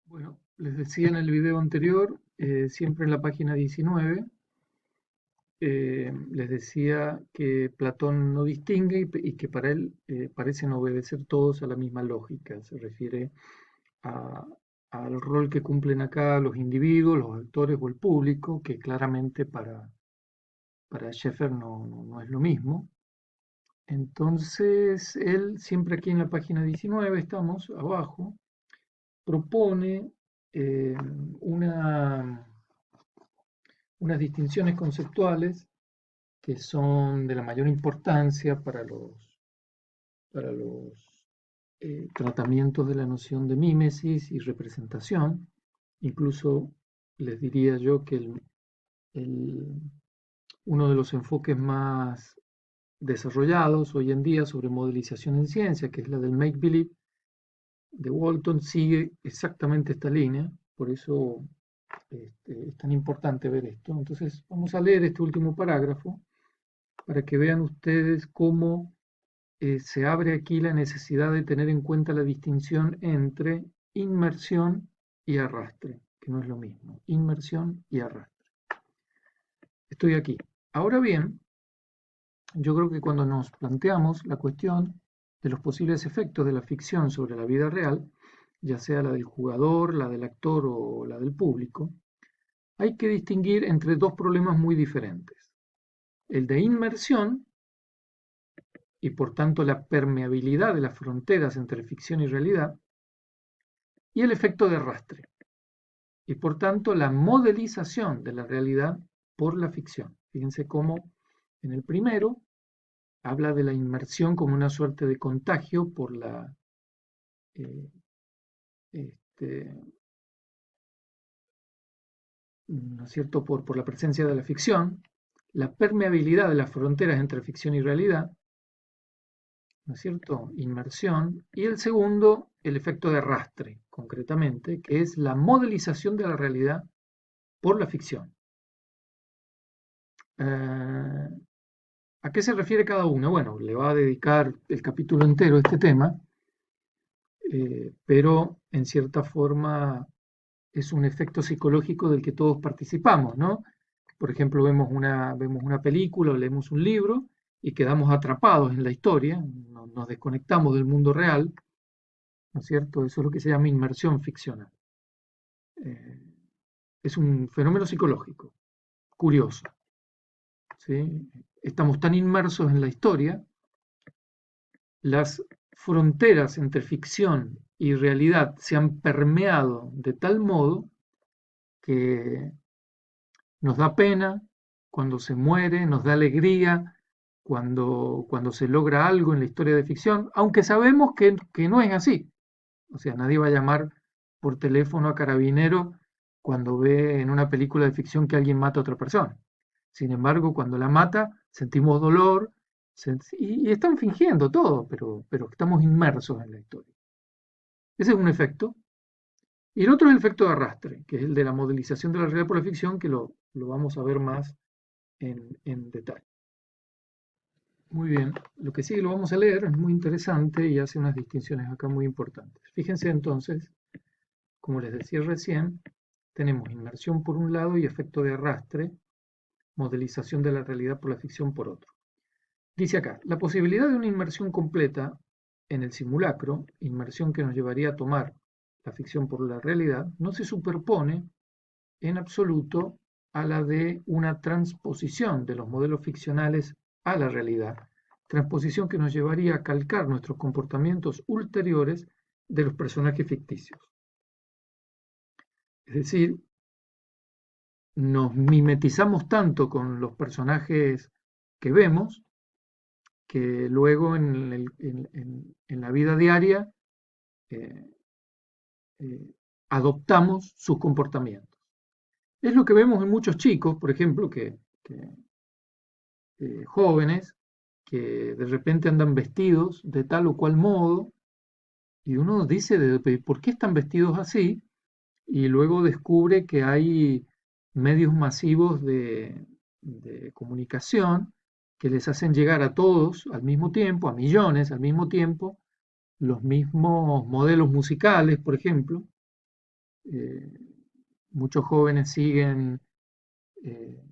Bueno, les decía en el video anterior, siempre en la página 19, les decía que Platón no distingue y que para él parecen obedecer todos a la misma lógica. Se refiere a- al rol que cumplen acá los individuos, los actores o el público, que claramente para Schaeffer no es lo mismo. Entonces, él siempre aquí en la página 19, estamos abajo, propone eh, una unas distinciones conceptuales que son de la mayor importancia para los tratamientos de la noción de mímesis y representación. Incluso les diría yo que el- uno de los enfoques más desarrollados hoy en día sobre modelización en ciencia, que es la del make believe de Walton, sigue exactamente esta línea. Por eso es tan importante ver esto. Entonces vamos a leer este último parágrafo para que vean ustedes cómo se abre aquí la necesidad de tener en cuenta la distinción entre inmersión y arrastre, que no es lo mismo, inmersión y arrastre. Estoy aquí. Ahora bien, yo creo que cuando nos planteamos la cuestión de los posibles efectos de la ficción sobre la vida real, ya sea la del jugador, la del actor o la del público, hay que distinguir entre dos problemas muy diferentes. El de inmersión y por tanto la permeabilidad de las fronteras entre ficción y realidad, y el efecto de arrastre, y por tanto la modelización de la realidad por la ficción. Fíjense cómo en el primero habla de la inmersión como una suerte de contagio por la, eh, este, ¿no es cierto?, por la presencia de la ficción, la permeabilidad de las fronteras entre ficción y realidad, ¿no es cierto?, inmersión, y el segundo, el efecto de arrastre, concretamente, que es la modelización de la realidad por la ficción. Eh, ¿A qué se refiere cada uno? Bueno, le va a dedicar el capítulo entero a este tema, pero en cierta forma es un efecto psicológico del que todos participamos, ¿no? Por ejemplo, vemos una película o leemos un libro y quedamos atrapados en la historia, nos desconectamos del mundo real, ¿no es cierto? Eso es lo que se llama inmersión ficcional. Eh, es un fenómeno psicológico, curioso, ¿sí? Estamos tan inmersos en la historia, las fronteras entre ficción y realidad se han permeado de tal modo que nos da pena cuando se muere, nos da alegría cuando se logra algo en la historia de ficción, aunque sabemos que no es así. O sea, nadie va a llamar por teléfono a carabinero cuando ve en una película de ficción que alguien mata a otra persona. Sin embargo, cuando la mata, sentimos dolor y están fingiendo todo, pero estamos inmersos en la historia. Ese es un efecto. Y el otro es el efecto de arrastre, que es el de la modelización de la realidad por la ficción, que lo vamos a ver más en detalle. Muy bien, lo que sigue lo vamos a leer, es muy interesante y hace unas distinciones acá muy importantes. Fíjense entonces, como les decía recién, tenemos inmersión por un lado y efecto de arrastre, modelización de la realidad por la ficción por otro. Dice acá, la posibilidad de una inmersión completa en el simulacro, inmersión que nos llevaría a tomar la ficción por la realidad, no se superpone en absoluto a la de una transposición de los modelos ficcionales a la realidad, transposición que nos llevaría a calcar nuestros comportamientos ulteriores de los personajes ficticios. Es decir, nos mimetizamos tanto con los personajes que vemos que luego en la vida diaria eh, eh, adoptamos sus comportamientos. Es lo que vemos en muchos chicos, por ejemplo, que jóvenes que de repente andan vestidos de tal o cual modo y uno dice, ¿por qué están vestidos así? Y luego descubre que hay medios masivos de comunicación que les hacen llegar a todos al mismo tiempo, a millones al mismo tiempo, los mismos modelos musicales, por ejemplo, eh, muchos jóvenes siguen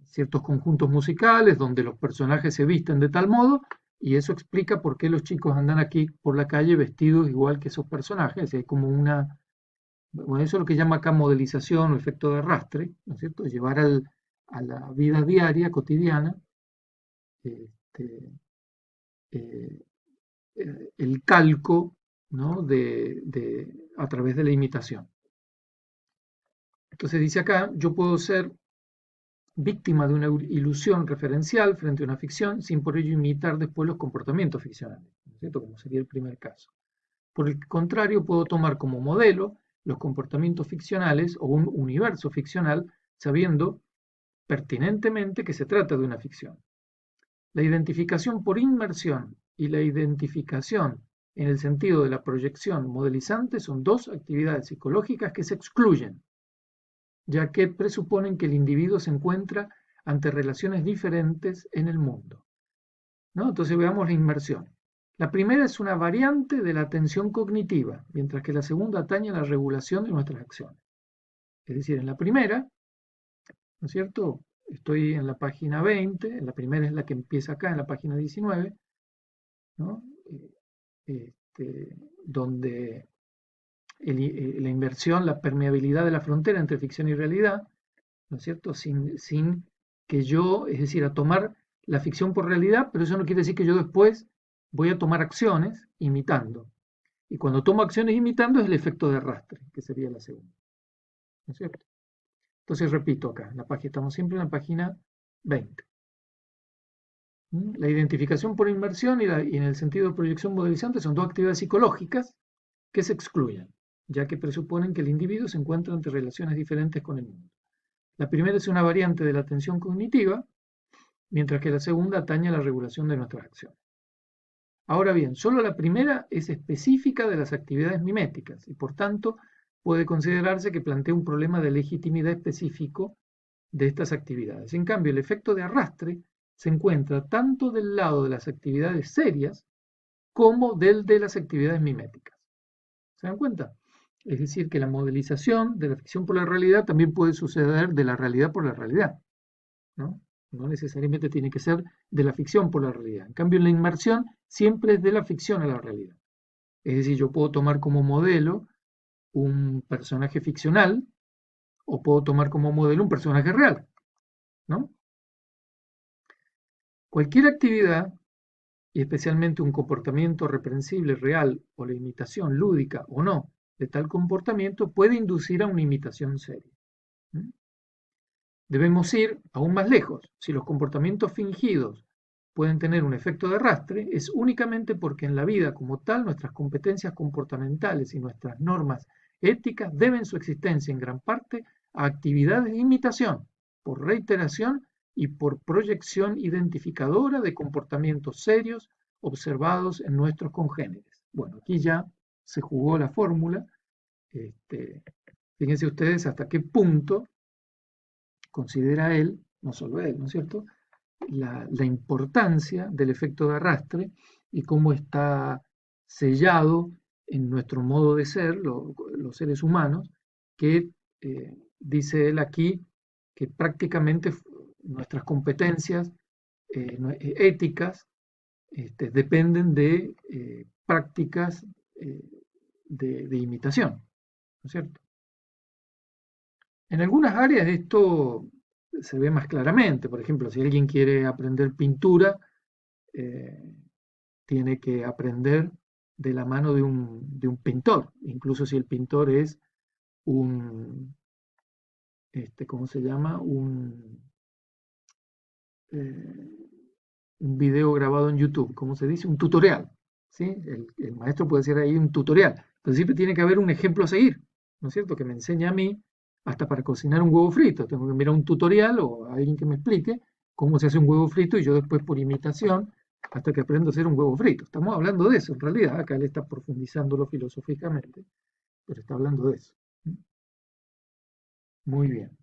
ciertos conjuntos musicales donde los personajes se visten de tal modo y eso explica por qué los chicos andan aquí por la calle vestidos igual que esos personajes. Hay como una, bueno, eso es lo que llama acá modelización o efecto de arrastre, ¿no es cierto? Llevar a la vida diaria, cotidiana, este, eh, el calco, ¿no? A través de la imitación. Entonces dice acá, yo puedo ser víctima de una ilusión referencial frente a una ficción sin por ello imitar después los comportamientos ficcionales, ¿no es cierto? Como sería el primer caso. Por el contrario, puedo tomar como modelo los comportamientos ficcionales o un universo ficcional sabiendo pertinentemente que se trata de una ficción. La identificación por inmersión y la identificación en el sentido de la proyección modelizante son dos actividades psicológicas que se excluyen, ya que presuponen que el individuo se encuentra ante relaciones diferentes en el mundo, ¿no? Entonces veamos la inmersión. La primera es una variante de la atención cognitiva, mientras que la segunda atañe a la regulación de nuestras acciones. Es decir, en la primera, ¿no es cierto? Estoy en la página 20, la primera es la que empieza acá, en la página 19, ¿no? Donde la inversión, la permeabilidad de la frontera entre ficción y realidad, ¿no es cierto? Sin que yo, es decir, a tomar la ficción por realidad, pero eso no quiere decir que yo después voy a tomar acciones imitando. Y cuando tomo acciones imitando es el efecto de arrastre, que sería la segunda, ¿no es cierto? Entonces repito acá, estamos siempre en la página 20. La identificación por inmersión y en el sentido de proyección modelizante son dos actividades psicológicas que se excluyen, ya que presuponen que el individuo se encuentra ante relaciones diferentes con el mundo. La primera es una variante de la atención cognitiva, mientras que la segunda atañe a la regulación de nuestras acciones. Ahora bien, solo la primera es específica de las actividades miméticas y por tanto puede considerarse que plantea un problema de legitimidad específico de estas actividades. En cambio, el efecto de arrastre se encuentra tanto del lado de las actividades serias como del de las actividades miméticas. ¿Se dan cuenta? Es decir, que la modelización de la ficción por la realidad también puede suceder de la realidad por la realidad, ¿no? No necesariamente tiene que ser de la ficción por la realidad. En cambio, en la inmersión siempre es de la ficción a la realidad. Es decir, yo puedo tomar como modelo un personaje ficcional o puedo tomar como modelo un personaje real, ¿no? Cualquier actividad, y especialmente un comportamiento reprensible real o la imitación lúdica o no de tal comportamiento, puede inducir a una imitación seria. Debemos ir aún más lejos. Si los comportamientos fingidos pueden tener un efecto de arrastre, es únicamente porque en la vida como tal nuestras competencias comportamentales y nuestras normas éticas deben su existencia en gran parte a actividades de imitación, por reiteración y por proyección identificadora de comportamientos serios observados en nuestros congéneres. Bueno, aquí ya se jugó la fórmula. Fíjense ustedes hasta qué punto considera él, no solo él, ¿no es cierto?, la importancia del efecto de arrastre y cómo está sellado en nuestro modo de ser, los seres humanos, que dice él aquí que prácticamente nuestras competencias éticas dependen de prácticas de imitación, ¿no es cierto? En algunas áreas esto se ve más claramente. Por ejemplo, si alguien quiere aprender pintura, eh, tiene que aprender de la mano de un pintor, incluso si el pintor es un, ¿cómo se llama? Eh, un video grabado en YouTube, ¿cómo se dice? Un tutorial, ¿sí? El maestro puede hacer ahí un tutorial, pero siempre tiene que haber un ejemplo a seguir, ¿no es cierto? Que me enseñe a mí, hasta para cocinar un huevo frito, tengo que mirar un tutorial o a alguien que me explique cómo se hace un huevo frito y yo después por imitación hasta que aprendo a hacer un huevo frito. Estamos hablando de eso, en realidad, acá él está profundizándolo filosóficamente, pero está hablando de eso. Muy bien.